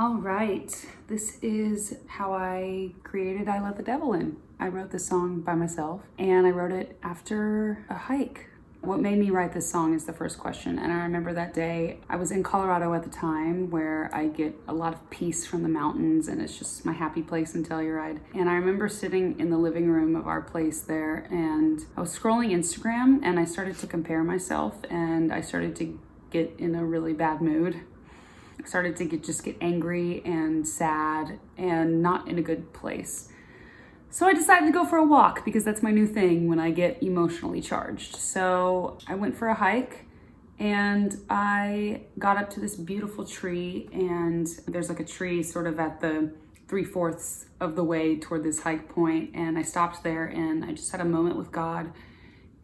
All right, this is how I created I Let the Devil In. I wrote this song by myself and I wrote it after a hike. What made me write this song is the first question. And I remember that day, I was in Colorado at the time where I get a lot of peace from the mountains and it's just my happy place in Telluride. And I remember sitting in the living room of our place there and I was scrolling Instagram and I started to compare myself and I started to get in a really bad mood. I started to get angry and sad and not in a good place. So I decided to go for a walk because that's my new thing when I get emotionally charged. So I went for a hike and I got up to this beautiful tree, and there's like a tree sort of at the 3/4 of the way toward this hike point, and I stopped there and I just had a moment with God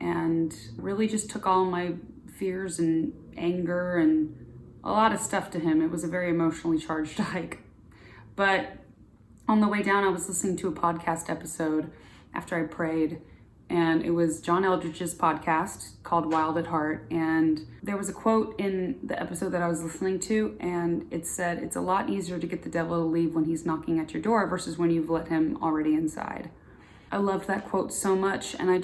and really just took all my fears and anger and a lot of stuff to him. It was a very emotionally charged hike. But on the way down, I was listening to a podcast episode after I prayed, and it was John Eldridge's podcast called Wild at Heart. And there was a quote in the episode that I was listening to, and it said, "It's a lot easier to get the devil to leave when he's knocking at your door versus when you've let him already inside." I loved that quote so much, and I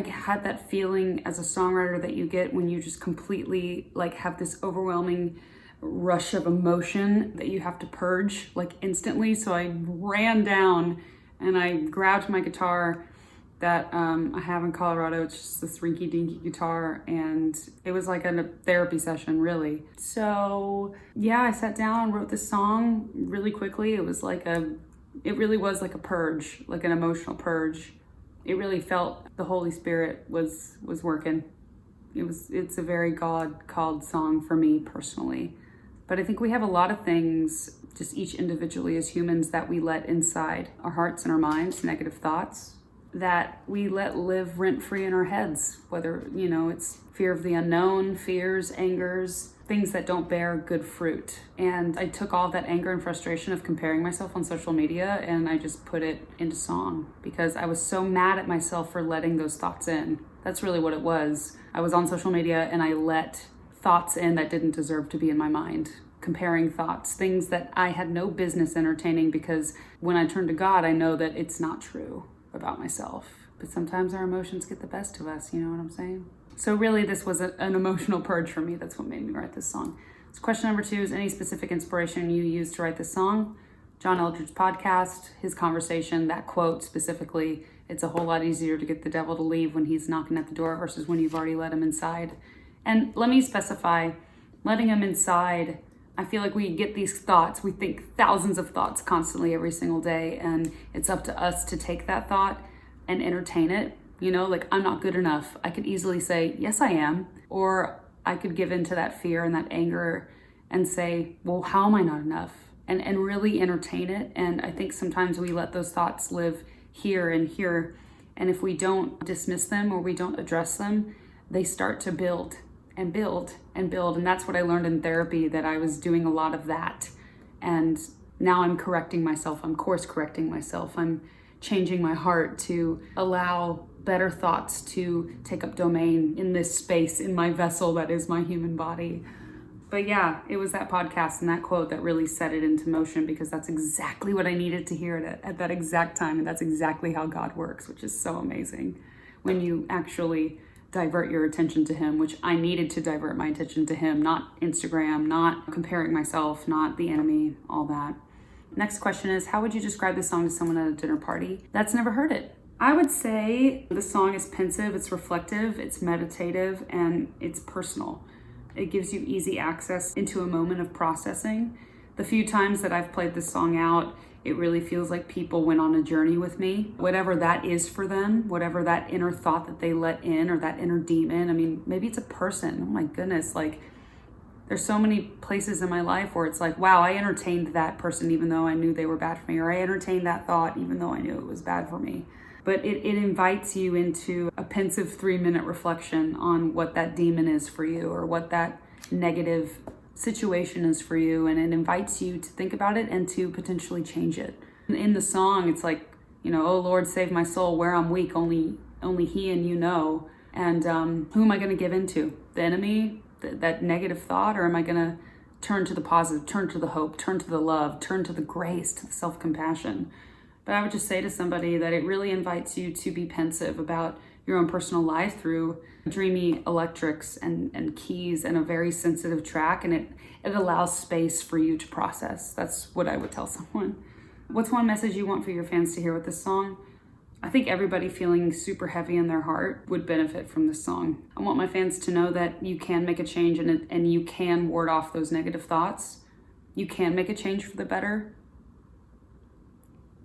had that feeling as a songwriter that you get when you just completely have this overwhelming rush of emotion that you have to purge instantly. So I ran down and I grabbed my guitar that I have in Colorado. It's just this rinky dinky guitar, and it was like a therapy session, really. So yeah, I sat down and wrote this song really quickly. It really was like a purge, like an emotional purge. It really felt the Holy Spirit was working. It's a very God-called song for me personally. But I think we have a lot of things, just each individually as humans, that we let inside our hearts and our minds, negative thoughts, that we let live rent-free in our heads, whether, it's fear of the unknown, fears, angers, things that don't bear good fruit. And I took all that anger and frustration of comparing myself on social media and I just put it into song because I was so mad at myself for letting those thoughts in. That's really what it was. I was on social media and I let thoughts in that didn't deserve to be in my mind. Comparing thoughts, things that I had no business entertaining, because when I turn to God, I know that it's not true about myself. But sometimes our emotions get the best of us, you know what I'm saying? So really, this was an emotional purge for me. That's what made me write this song. So question number 2 is, any specific inspiration you used to write this song? John Eldridge's podcast, his conversation, that quote specifically, "It's a whole lot easier to get the devil to leave when he's knocking at the door versus when you've already let him inside." And let me specify, letting him inside, I feel like we get these thoughts. We think thousands of thoughts constantly every single day, and it's up to us to take that thought and entertain it. I'm not good enough. I could easily say, yes, I am. Or I could give into that fear and that anger and say, well, how am I not enough? And really entertain it. And I think sometimes we let those thoughts live here and here. And if we don't dismiss them or we don't address them, they start to build and build and build. And that's what I learned in therapy, that I was doing a lot of that. And now I'm correcting myself. I'm course correcting myself. I'm changing my heart to allow better thoughts to take up domain in this space, in my vessel that is my human body. But yeah, it was that podcast and that quote that really set it into motion, because that's exactly what I needed to hear at that exact time. And that's exactly how God works, which is so amazing. When you actually divert your attention to him, which I needed to divert my attention to him, not Instagram, not comparing myself, not the enemy, all that. Next question is, how would you describe this song to someone at a dinner party that's never heard it? I would say the song is pensive, it's reflective, it's meditative, and it's personal. It gives you easy access into a moment of processing. The few times that I've played this song out, it really feels like people went on a journey with me. Whatever that is for them, whatever that inner thought that they let in, or that inner demon. I mean, maybe it's a person. Oh my goodness, there's so many places in my life where it's like, wow, I entertained that person even though I knew they were bad for me, or I entertained that thought even though I knew it was bad for me. But it invites you into a pensive 3-minute reflection on what that demon is for you, or what that negative situation is for you. And it invites you to think about it and to potentially change it. In the song, it's like, oh Lord, save my soul where I'm weak, only he and you know. And who am I going to give into? The enemy, that negative thought, or am I going to turn to the positive, turn to the hope, turn to the love, turn to the grace, to the self-compassion. But I would just say to somebody that it really invites you to be pensive about your own personal life through dreamy electrics and keys and a very sensitive track, and it allows space for you to process. That's what I would tell someone. What's one message you want for your fans to hear with this song? I think everybody feeling super heavy in their heart would benefit from this song. I want my fans to know that you can make a change and you can ward off those negative thoughts. You can make a change for the better.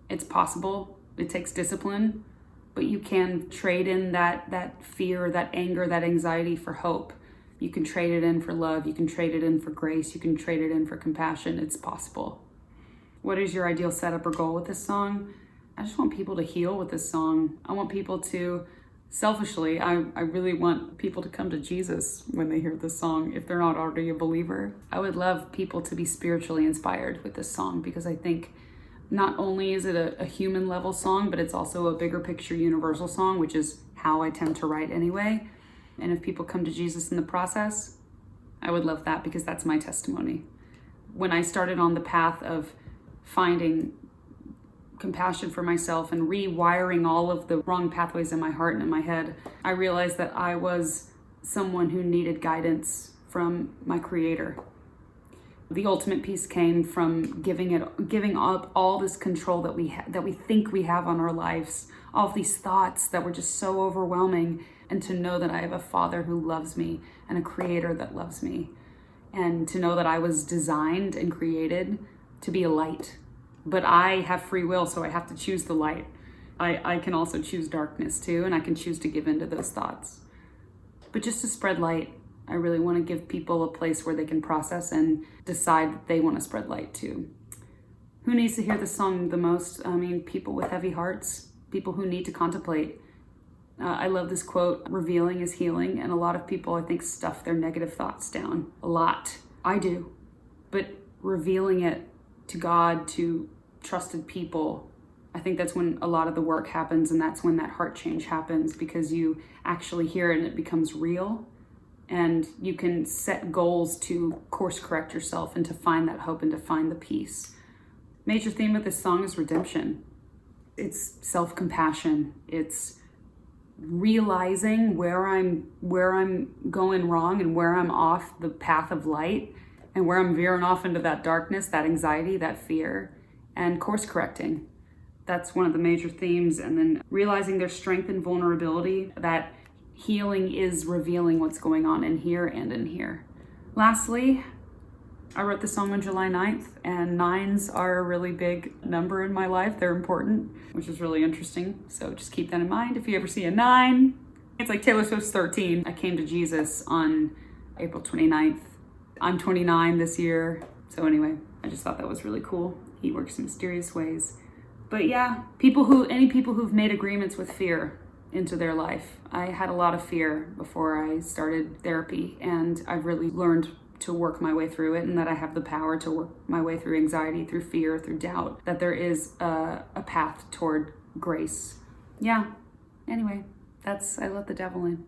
It's possible. It takes discipline, but you can trade in that fear, that anger, that anxiety for hope. You can trade it in for love. You can trade it in for grace. You can trade it in for compassion. It's possible. What is your ideal setup or goal with this song? I just want people to heal with this song. I want people to, selfishly, I really want people to come to Jesus when they hear this song, if they're not already a believer. I would love people to be spiritually inspired with this song, because I think not only is it a human level song, but it's also a bigger picture universal song, which is how I tend to write anyway. And if people come to Jesus in the process, I would love that, because that's my testimony. When I started on the path of finding compassion for myself and rewiring all of the wrong pathways in my heart and in my head, I realized that I was someone who needed guidance from my Creator. The ultimate peace came from giving up all this control that we think we have on our lives, all of these thoughts that were just so overwhelming, and to know that I have a Father who loves me and a Creator that loves me, and to know that I was designed and created to be a light. But I have free will, so I have to choose the light. I can also choose darkness too, and I can choose to give into those thoughts. But just to spread light, I really want to give people a place where they can process and decide that they want to spread light too. Who needs to hear this song the most? I mean, people with heavy hearts, people who need to contemplate. I love this quote, revealing is healing, and a lot of people, I think, stuff their negative thoughts down. A lot. I do. But revealing it to God, to trusted people, I think that's when a lot of the work happens, and that's when that heart change happens, because you actually hear it and it becomes real, and you can set goals to course correct yourself and to find that hope and to find the peace. Major theme of this song is redemption. It's self-compassion. It's realizing where I'm going wrong and where I'm off the path of light, and where I'm veering off into that darkness, that anxiety, that fear, and course correcting. That's one of the major themes. And then realizing there's strength and vulnerability, that healing is revealing what's going on in here and in here. Lastly, I wrote this song on July 9th, and 9s are a really big number in my life. They're important, which is really interesting. So just keep that in mind. If you ever see a 9, it's like Taylor Swift's 13. I came to Jesus on April 29th. I'm 29 this year. So anyway, I just thought that was really cool. He works in mysterious ways. But yeah, any people who've made agreements with fear into their life. I had a lot of fear before I started therapy, and I've really learned to work my way through it, and that I have the power to work my way through anxiety, through fear, through doubt, that there is a path toward grace. Yeah. Anyway, that's I Let the Devil In.